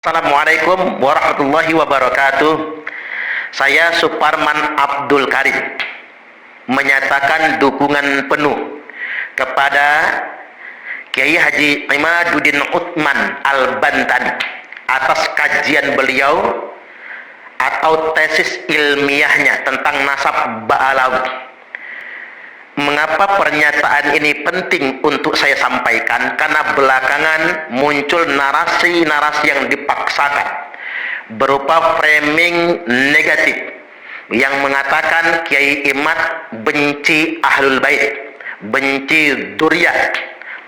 Assalamualaikum warahmatullahi wabarakatuh. Saya Suparman Abdul Karim menyatakan dukungan penuh kepada Kiai Haji Imaduddin Utsman Al-Bantani atas kajian beliau atau tesis ilmiahnya tentang nasab Ba'alawi. Mengapa pernyataan ini penting untuk saya sampaikan? Karena belakangan muncul narasi-narasi yang dipaksakan berupa framing negatif yang mengatakan Kiai Imad benci Ahlul Bait, benci dzurriyyah.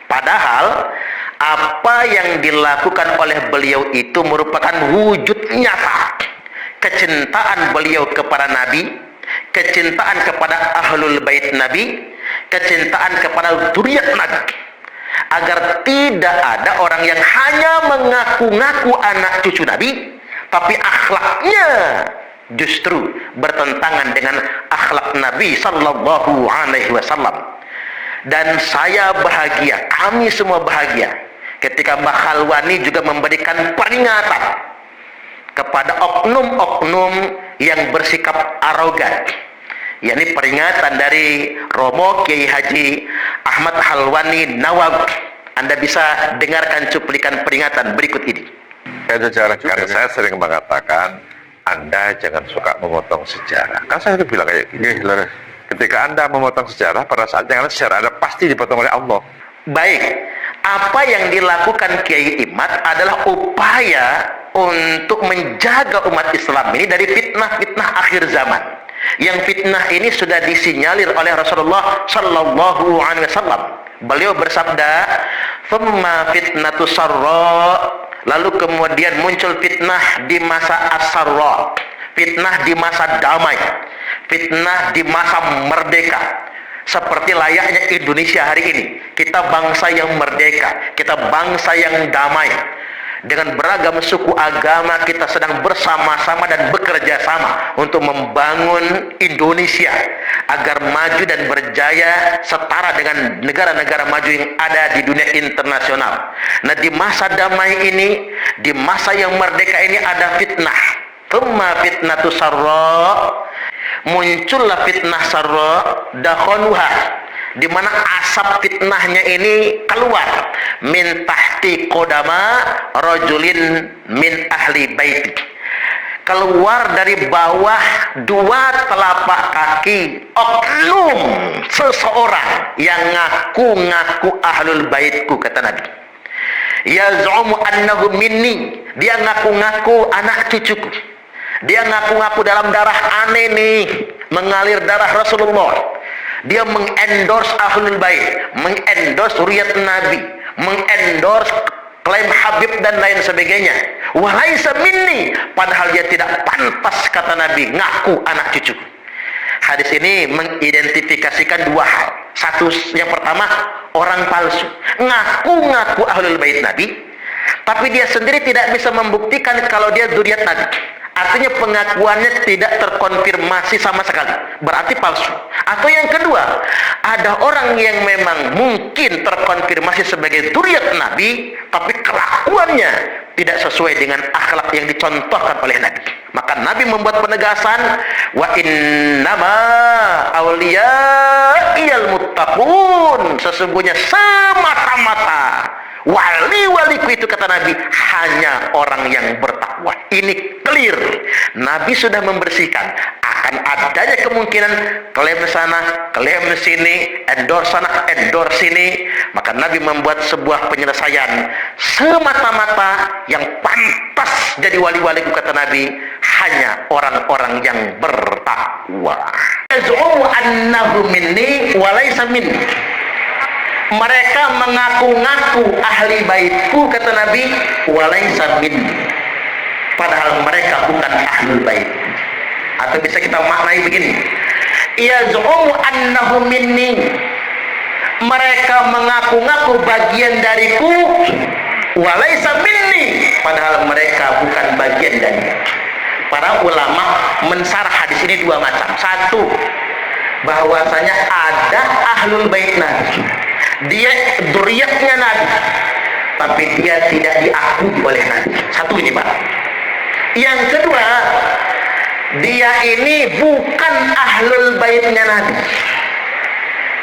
Padahal apa yang dilakukan oleh beliau itu merupakan wujud nyata kecintaan beliau kepada Nabi, kecintaan kepada Ahlul Bait Nabi, kecintaan kepada dzurriyyah Nabi, agar tidak ada orang yang hanya mengaku-ngaku anak cucu Nabi tapi akhlaknya justru bertentangan dengan akhlak Nabi sallallahu alaihi wasallam. Dan saya bahagia, kami semua bahagia ketika Mbah Khalwani juga memberikan peringatan kepada oknum-oknum yang bersikap arogan, yakni peringatan dari Romo Kiai Haji Ahmad Khalwani Nawawi. Anda bisa dengarkan cuplikan peringatan berikut ini. Karena saya sering mengatakan, Anda jangan suka memotong sejarah. Kan saya itu bilang kayak gini. Ketika Anda memotong sejarah, pada saat yang sejarah Anda pasti dipotong oleh Allah. Baik, apa yang dilakukan Kiai Imad adalah upaya untuk menjaga umat Islam ini dari fitnah-fitnah akhir zaman. Yang fitnah ini sudah disinyalir oleh Rasulullah sallallahu alaihi wasallam. Beliau bersabda, "Tsumma fitnatu sarra", lalu kemudian muncul fitnah di masa as-sarra, fitnah di masa damai, fitnah di masa merdeka. Seperti layaknya Indonesia hari ini, kita bangsa yang merdeka, kita bangsa yang damai. Dengan beragam suku agama kita sedang bersama-sama dan bekerja sama untuk membangun Indonesia agar maju dan berjaya setara dengan negara-negara maju yang ada di dunia internasional. Nah, di masa damai ini, di masa yang merdeka ini ada fitnah. Tsumma fitnatu sarra, muncullah fitnah sarra dakhanuha, di mana asap fitnahnya ini keluar min tahti qodama rajulin min ahli baiti, keluar dari bawah dua telapak kaki oknum seseorang yang ngaku-ngaku ahlul baitku, kata Nabi. Yaz'umu annahu minni, dia ngaku-ngaku anak cucuku, dia ngaku-ngaku dalam darah aneh nih mengalir darah Rasulullah. Dia mengendorse Ahlul Bait, mengendorse dzurriyyah Nabi, mengendorse klaim Habib dan lain sebagainya. Walaisa minni, padahal dia tidak pantas, kata Nabi, ngaku anak cucu. Hadis ini mengidentifikasikan dua hal. Satu, yang pertama, orang palsu, ngaku-ngaku Ahlul Bait Nabi, tapi dia sendiri tidak bisa membuktikan kalau dia dzurriyyah Nabi. Artinya pengakuannya tidak terkonfirmasi sama sekali, berarti palsu. Atau yang kedua, ada orang yang memang mungkin terkonfirmasi sebagai dzurriyyah Nabi, tapi kelakuannya tidak sesuai dengan akhlak yang dicontohkan oleh Nabi. Maka Nabi membuat penegasan, wa innama awliyaiyal muttaqun, sesungguhnya semata-mata wali-waliku itu, kata Nabi, hanya orang yang bertakwa. Ini clear. Nabi sudah membersihkan akan adanya kemungkinan klaim sana, klaim sini, endorse sana, endorse sini. Maka Nabi membuat sebuah penyelesaian, semata-mata yang pantas jadi wali-waliku, kata Nabi, hanya orang-orang yang bertakwa. Yaz'umu annahu minni wa laysa minni, mereka mengaku-ngaku ahli baitku, kata Nabi, walaysa minni, padahal mereka bukan ahlul bait. Atau bisa kita maknai begini, yaz'umu annahu minni, mereka mengaku-ngaku bagian dariku, walaysa minni, padahal mereka bukan bagian dariku. Para ulama mensarah hadis ini dua macam. Satu, bahwasanya ada ahlul bait Nabi, dia dzurriyyahnya Nabi, tapi dia tidak diakui oleh Nabi. Satu ini Pak. Yang kedua, dia ini bukan ahlul baitnya Nabi,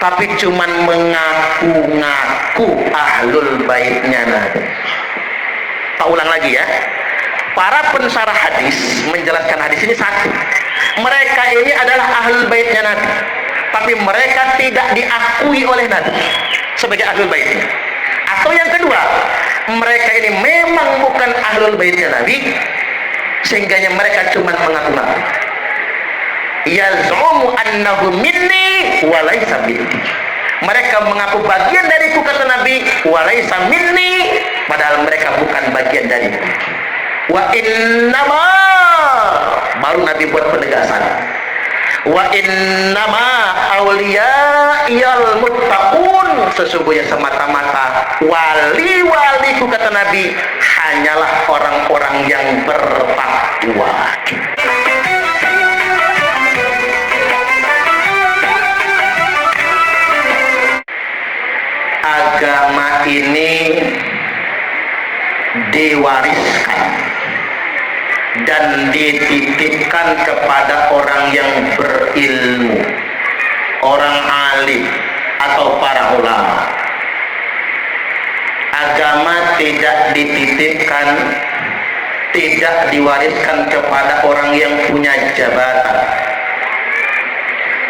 tapi cuman mengaku-ngaku ahlul baitnya Nabi. Tak ulang lagi ya. Para pensarah hadis menjelaskan hadis ini satu. Mereka ini adalah ahlul baitnya Nabi, tapi mereka tidak diakui oleh Nabi sebagai ahlul baitnya. Atau yang kedua, mereka ini memang bukan ahlul baitnya Nabi, sehingganya mereka cuma mengaku-ngaku. Yaz'umu annahu minni wa laysa minni. Mereka mengaku bagian dariku, kata Nabi, wa laysa minni, padahal mereka bukan bagian dariku. Wa innama, baru Nabi buat penegasan. Wa innama awliya'iyal muttaqun, sesungguhnya semata-mata wali-waliku, kata Nabi, hanyalah orang-orang yang bertakwa. Agama ini diwariskan dan dititipkan kepada orang yang berilmu, orang alim atau para ulama. Agama tidak dititipkan, tidak diwariskan kepada orang yang punya jabatan.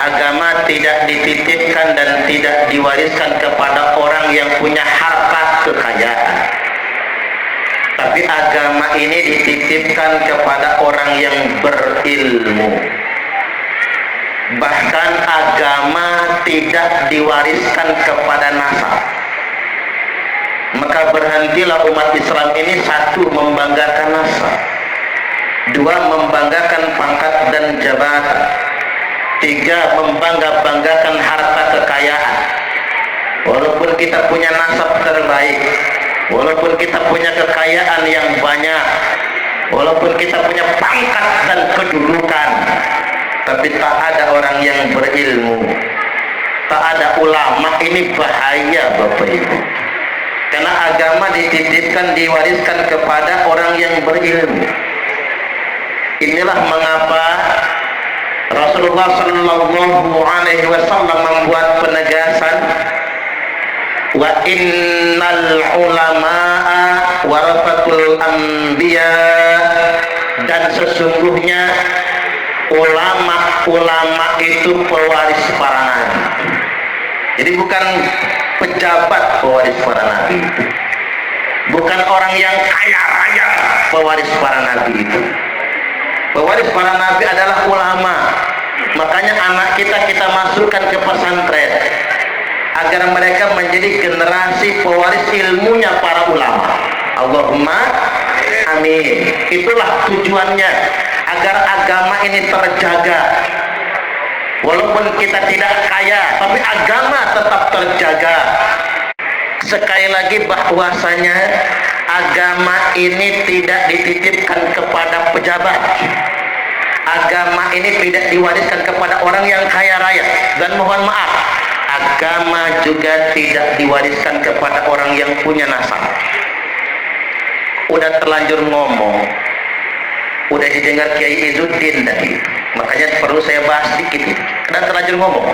Agama tidak dititipkan dan tidak diwariskan kepada orang yang punya harta kekayaan. Tapi agama ini dititipkan kepada orang yang berilmu. Bahkan agama tidak diwariskan kepada nasab. Maka berhentilah umat Islam ini, satu, membanggakan nasab, dua, membanggakan pangkat dan jabatan, tiga, membangga-banggakan harta kekayaan. Walaupun kita punya nasab terbaik, walaupun kita punya kekayaan yang banyak, walaupun kita punya pangkat dan kedudukan, tapi tak ada orang yang berilmu, tak ada ulama, ini bahaya Bapak Ibu. Karena agama dititipkan, diwariskan kepada orang yang berilmu. Inilah mengapa Rasulullah Shallallahu Alaihi Wasallam membuat penegasan, wa innal ulama'a warasatul anbiya, dan sesungguhnya ulama itu pewaris para nabi. Jadi bukan pejabat pewaris para nabi, bukan orang yang kaya raya pewaris para nabi itu. Pewaris para nabi adalah ulama. Makanya anak kita masukkan ke pesantren agar mereka menjadi generasi pewaris ilmunya para ulama. Allahumma amin. Itulah tujuannya, agar agama ini terjaga. Walaupun kita tidak kaya, tapi agama tetap terjaga. Sekali lagi bahwasanya agama ini tidak dititipkan kepada pejabat. Agama ini tidak diwariskan kepada orang yang kaya raya. Dan mohon maaf, agama juga tidak diwariskan kepada orang yang punya nasab. Udah terlanjur ngomong, udah didengar Kiai Izzuddin tadi, makanya perlu saya bahas sedikit. Udah terlanjur ngomong.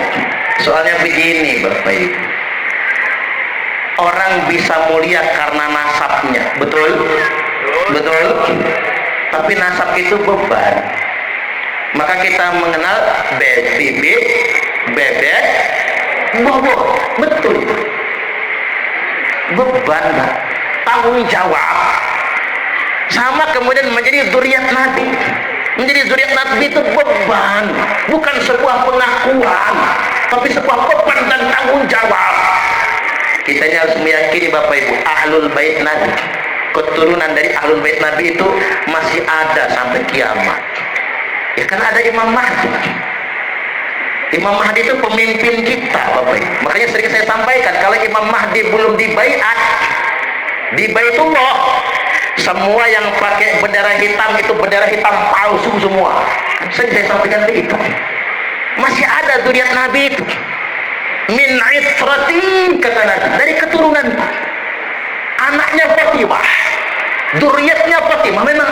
Soalnya begini Bapak Ibu, orang bisa mulia karena nasabnya, betul? Betul? Tapi nasab itu beban. Maka kita mengenal bibit, bebek, bobo, betul? Beban, tanggung jawab. Sama kemudian menjadi zuriat Nabi. Menjadi zuriat Nabi itu beban, bukan sebuah pengakuan, tapi sebuah beban dan tanggung jawab. Kita ini harus meyakini Bapak Ibu, ahlul bait Nabi, keturunan dari ahlul bait Nabi itu masih ada sampai kiamat. Ya kan ada Imam Mahdi. Imam Mahdi itu pemimpin kita Bapak Ibu. Makanya sering saya sampaikan, kalau Imam Mahdi belum dibaiat di Baitullah, semua yang pakai bendera hitam itu bendera hitam palsu semua. Sering saya sampaikan begitu. Masih ada zuriat Nabi itu. Min itrati, kata Nabi, dari keturunan. Anaknya Fatimah. Zuriatnya Fatimah memang